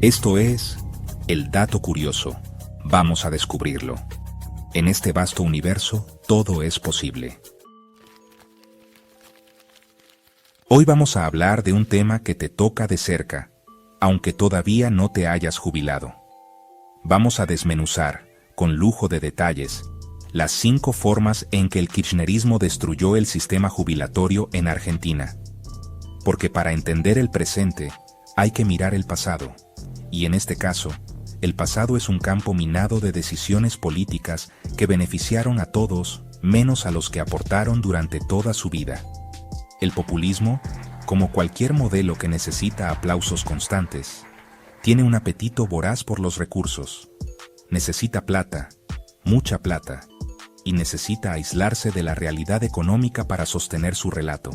Esto es el dato curioso. Vamos a descubrirlo. En este vasto universo, todo es posible. Hoy vamos a hablar de un tema que te toca de cerca, aunque todavía no te hayas jubilado. Vamos a desmenuzar, con lujo de detalles, las 5 formas en que el kirchnerismo destruyó el sistema jubilatorio en Argentina. Porque para entender el presente, hay que mirar el pasado. Y en este caso, el pasado es un campo minado de decisiones políticas que beneficiaron a todos, menos a los que aportaron durante toda su vida. El populismo, como cualquier modelo que necesita aplausos constantes, tiene un apetito voraz por los recursos. Necesita plata, mucha plata, y necesita aislarse de la realidad económica para sostener su relato.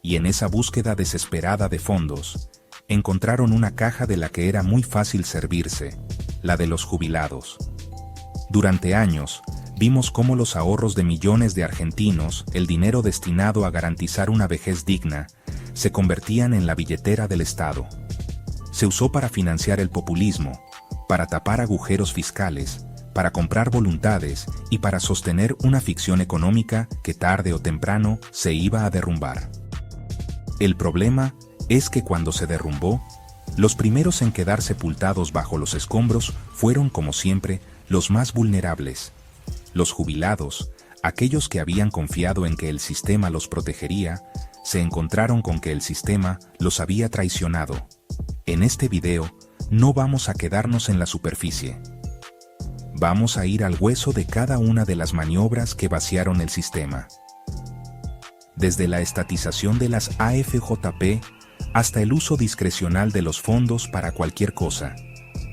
Y en esa búsqueda desesperada de fondos, encontraron una caja de la que era muy fácil servirse, la de los jubilados. Durante años, vimos cómo los ahorros de millones de argentinos, el dinero destinado a garantizar una vejez digna, se convertían en la billetera del Estado. Se usó para financiar el populismo, para tapar agujeros fiscales, para comprar voluntades y para sostener una ficción económica que tarde o temprano se iba a derrumbar. El problema es que cuando se derrumbó, los primeros en quedar sepultados bajo los escombros fueron, como siempre, los más vulnerables. Los jubilados, aquellos que habían confiado en que el sistema los protegería, se encontraron con que el sistema los había traicionado. En este video, no vamos a quedarnos en la superficie. Vamos a ir al hueso de cada una de las maniobras que vaciaron el sistema. Desde la estatización de las AFJP hasta el uso discrecional de los fondos para cualquier cosa,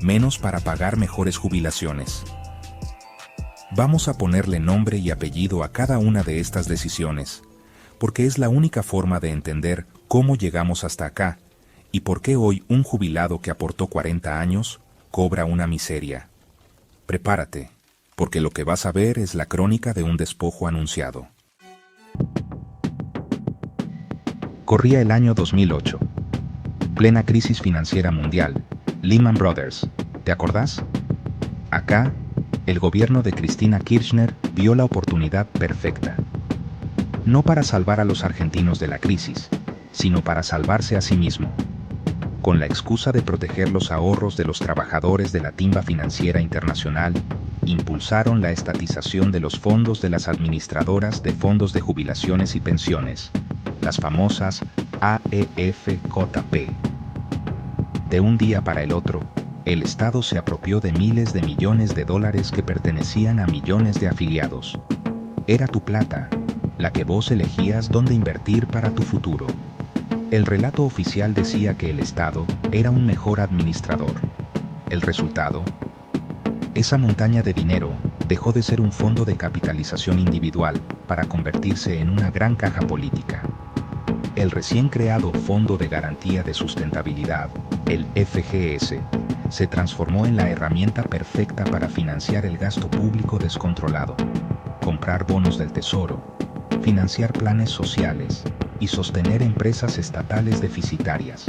menos para pagar mejores jubilaciones. Vamos a ponerle nombre y apellido a cada una de estas decisiones, porque es la única forma de entender cómo llegamos hasta acá y por qué hoy un jubilado que aportó 40 años cobra una miseria. Prepárate, porque lo que vas a ver es la crónica de un despojo anunciado. Corría el año 2008. Plena crisis financiera mundial. Lehman Brothers. ¿Te acordás? Acá, el gobierno de Cristina Kirchner vio la oportunidad perfecta. No para salvar a los argentinos de la crisis, sino para salvarse a sí mismo. Con la excusa de proteger los ahorros de los trabajadores de la timba financiera internacional, impulsaron la estatización de los fondos de las administradoras de fondos de jubilaciones y pensiones, las famosas AFJP. De un día para el otro, el Estado se apropió de miles de millones de dólares que pertenecían a millones de afiliados. Era tu plata, la que vos elegías dónde invertir para tu futuro. El relato oficial decía que el Estado era un mejor administrador. El resultado: esa montaña de dinero dejó de ser un fondo de capitalización individual para convertirse en una gran caja política. El recién creado Fondo de Garantía de Sustentabilidad, el FGS, se transformó en la herramienta perfecta para financiar el gasto público descontrolado, comprar bonos del Tesoro, financiar planes sociales y sostener empresas estatales deficitarias.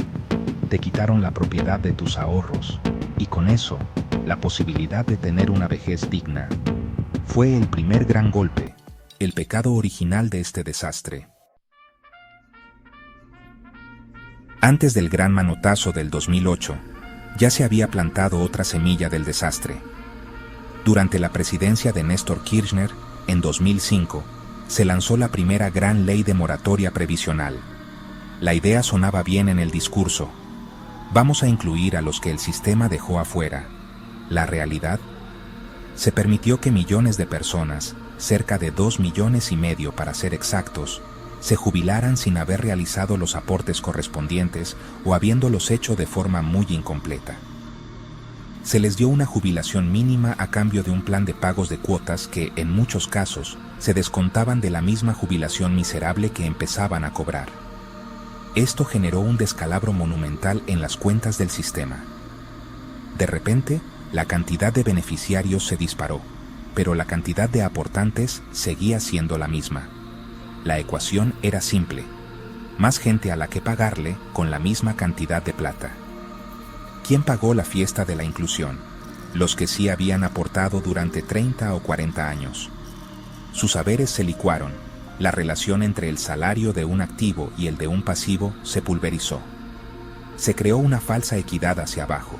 Te quitaron la propiedad de tus ahorros y con eso, la posibilidad de tener una vejez digna. Fue el primer gran golpe, el pecado original de este desastre. Antes del gran manotazo del 2008, ya se había plantado otra semilla del desastre. Durante la presidencia de Néstor Kirchner, en 2005, se lanzó la primera gran ley de moratoria previsional. La idea sonaba bien en el discurso. Vamos a incluir a los que el sistema dejó afuera. La realidad: se permitió que millones de personas, cerca de 2,5 millones para ser exactos, se jubilaran sin haber realizado los aportes correspondientes o habiéndolos hecho de forma muy incompleta. Se les dio una jubilación mínima a cambio de un plan de pagos de cuotas que, en muchos casos, se descontaban de la misma jubilación miserable que empezaban a cobrar. Esto generó un descalabro monumental en las cuentas del sistema. De repente, la cantidad de beneficiarios se disparó, pero la cantidad de aportantes seguía siendo la misma. La ecuación era simple: más gente a la que pagarle con la misma cantidad de plata. ¿Quién pagó la fiesta de la inclusión? Los que sí habían aportado durante 30 o 40 años. Sus haberes se licuaron, la relación entre el salario de un activo y el de un pasivo se pulverizó. Se creó una falsa equidad hacia abajo,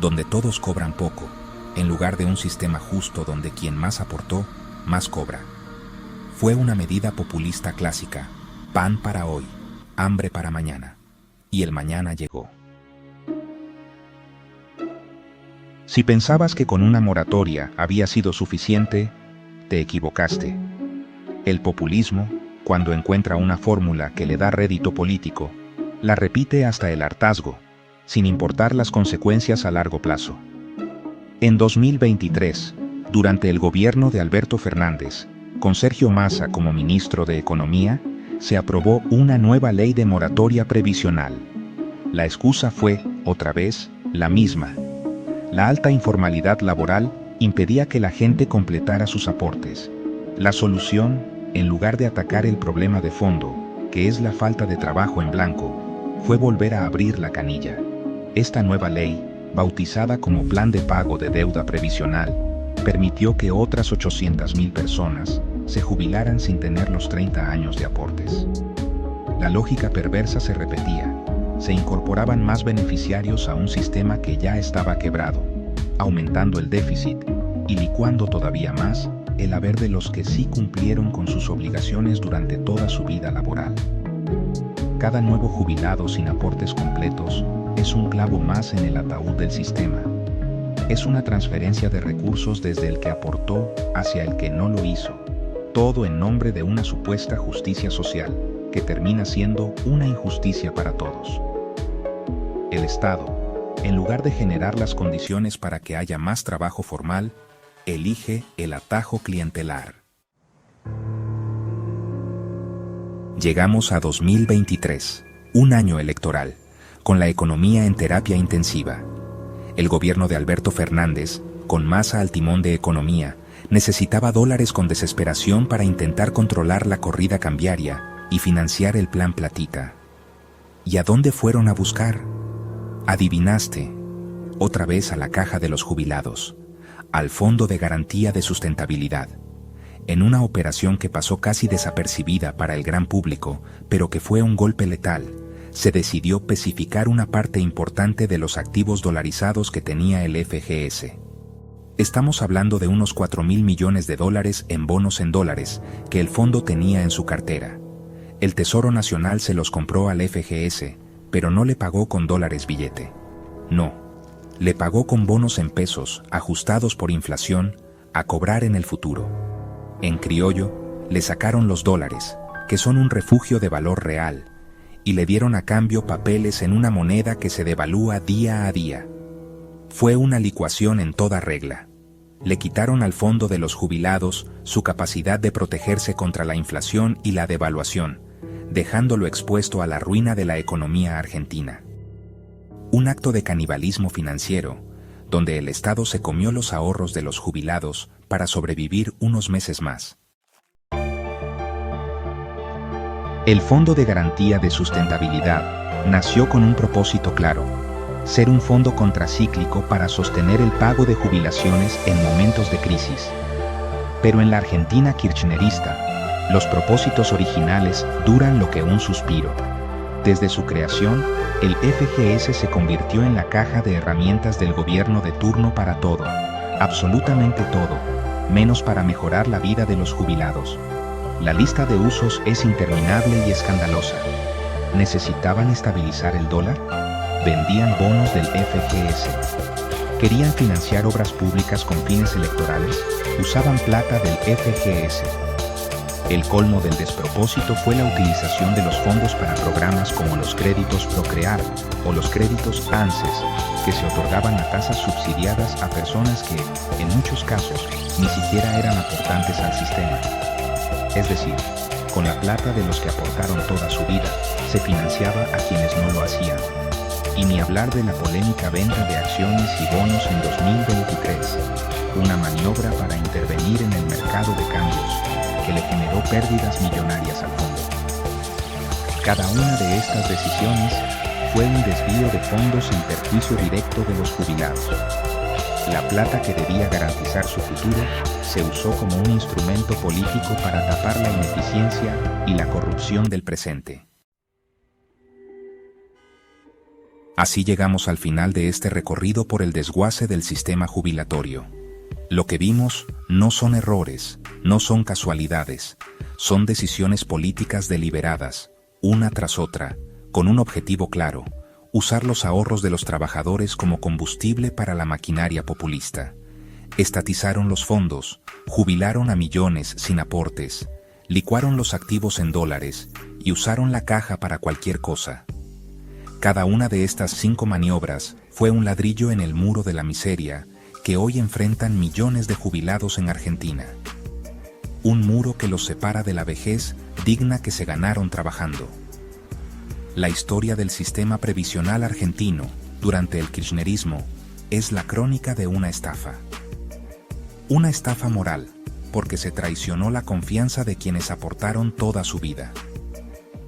donde todos cobran poco, en lugar de un sistema justo donde quien más aportó, más cobra. Fue una medida populista clásica, pan para hoy, hambre para mañana. Y el mañana llegó. Si pensabas que con una moratoria había sido suficiente, te equivocaste. El populismo, cuando encuentra una fórmula que le da rédito político, la repite hasta el hartazgo, sin importar las consecuencias a largo plazo. En 2023, durante el gobierno de Alberto Fernández, con Sergio Massa como ministro de Economía, se aprobó una nueva ley de moratoria previsional. La excusa fue, otra vez, la misma. La alta informalidad laboral impedía que la gente completara sus aportes. La solución, en lugar de atacar el problema de fondo, que es la falta de trabajo en blanco, fue volver a abrir la canilla. Esta nueva ley, bautizada como Plan de Pago de Deuda Previsional, permitió que otras 800,000 personas se jubilaran sin tener los 30 años de aportes. La lógica perversa se repetía. Se incorporaban más beneficiarios a un sistema que ya estaba quebrado, aumentando el déficit y licuando todavía más el haber de los que sí cumplieron con sus obligaciones durante toda su vida laboral. Cada nuevo jubilado sin aportes completos es un clavo más en el ataúd del sistema. Es una transferencia de recursos desde el que aportó hacia el que no lo hizo, todo en nombre de una supuesta justicia social, que termina siendo una injusticia para todos. El Estado, en lugar de generar las condiciones para que haya más trabajo formal, elige el atajo clientelar. Llegamos a 2023, un año electoral, con la economía en terapia intensiva. El gobierno de Alberto Fernández, con Massa al timón de economía, necesitaba dólares con desesperación para intentar controlar la corrida cambiaria y financiar el Plan Platita. ¿Y a dónde fueron a buscar? Adivinaste, otra vez a la caja de los jubilados, al Fondo de Garantía de Sustentabilidad, en una operación que pasó casi desapercibida para el gran público, pero que fue un golpe letal. Se decidió especificar una parte importante de los activos dolarizados que tenía el FGS. Estamos hablando de unos 4,000 millones de dólares en bonos en dólares que el fondo tenía en su cartera. El Tesoro Nacional se los compró al FGS, pero no le pagó con dólares billete. No, le pagó con bonos en pesos, ajustados por inflación, a cobrar en el futuro. En criollo, le sacaron los dólares, que son un refugio de valor real, y le dieron a cambio papeles en una moneda que se devalúa día a día. Fue una licuación en toda regla. Le quitaron al fondo de los jubilados su capacidad de protegerse contra la inflación y la devaluación, dejándolo expuesto a la ruina de la economía argentina. Un acto de canibalismo financiero, donde el Estado se comió los ahorros de los jubilados para sobrevivir unos meses más. El Fondo de Garantía de Sustentabilidad nació con un propósito claro: ser un fondo contracíclico para sostener el pago de jubilaciones en momentos de crisis. Pero en la Argentina kirchnerista, los propósitos originales duran lo que un suspiro. Desde su creación, el FGS se convirtió en la caja de herramientas del gobierno de turno para todo, absolutamente todo, menos para mejorar la vida de los jubilados. La lista de usos es interminable y escandalosa. ¿Necesitaban estabilizar el dólar? Vendían bonos del FGS. ¿Querían financiar obras públicas con fines electorales? Usaban plata del FGS. El colmo del despropósito fue la utilización de los fondos para programas como los créditos Procrear o los créditos ANSES, que se otorgaban a tasas subsidiadas a personas que, en muchos casos, ni siquiera eran aportantes al sistema. Es decir, con la plata de los que aportaron toda su vida, se financiaba a quienes no lo hacían. Y ni hablar de la polémica venta de acciones y bonos en 2023, una maniobra para intervenir en el mercado de cambios, que le generó pérdidas millonarias al fondo. Cada una de estas decisiones fue un desvío de fondos en perjuicio directo de los jubilados. La plata que debía garantizar su futuro se usó como un instrumento político para tapar la ineficiencia y la corrupción del presente. Así llegamos al final de este recorrido por el desguace del sistema jubilatorio. Lo que vimos no son errores, no son casualidades, son decisiones políticas deliberadas, una tras otra, con un objetivo claro: usar los ahorros de los trabajadores como combustible para la maquinaria populista. Estatizaron los fondos, jubilaron a millones sin aportes, licuaron los activos en dólares y usaron la caja para cualquier cosa. Cada una de estas 5 maniobras fue un ladrillo en el muro de la miseria que hoy enfrentan millones de jubilados en Argentina. Un muro que los separa de la vejez digna que se ganaron trabajando. La historia del sistema previsional argentino durante el kirchnerismo es la crónica de una estafa. Una estafa moral, porque se traicionó la confianza de quienes aportaron toda su vida.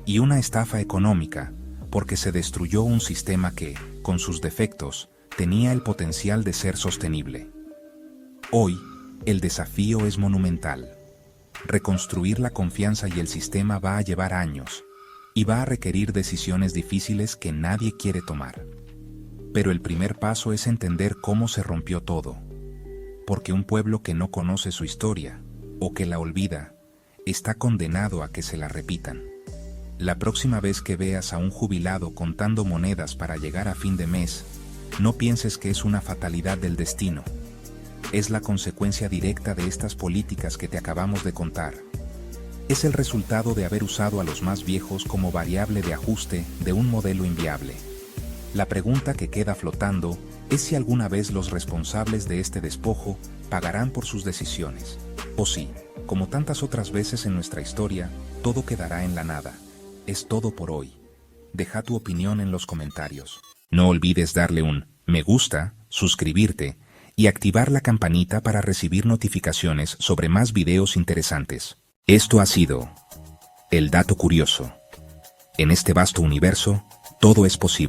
Y una estafa económica, porque se destruyó un sistema que, con sus defectos, tenía el potencial de ser sostenible. Hoy, el desafío es monumental. Reconstruir la confianza y el sistema va a llevar años, y va a requerir decisiones difíciles que nadie quiere tomar. Pero el primer paso es entender cómo se rompió todo, porque un pueblo que no conoce su historia, o que la olvida, está condenado a que se la repitan. La próxima vez que veas a un jubilado contando monedas para llegar a fin de mes, no pienses que es una fatalidad del destino. Es la consecuencia directa de estas políticas que te acabamos de contar. Es el resultado de haber usado a los más viejos como variable de ajuste de un modelo inviable. La pregunta que queda flotando es si alguna vez los responsables de este despojo pagarán por sus decisiones, o si, como tantas otras veces en nuestra historia, todo quedará en la nada. Es todo por hoy. Deja tu opinión en los comentarios. No olvides darle un me gusta, suscribirte y activar la campanita para recibir notificaciones sobre más videos interesantes. Esto ha sido El Dato Curioso. En este vasto universo, todo es posible.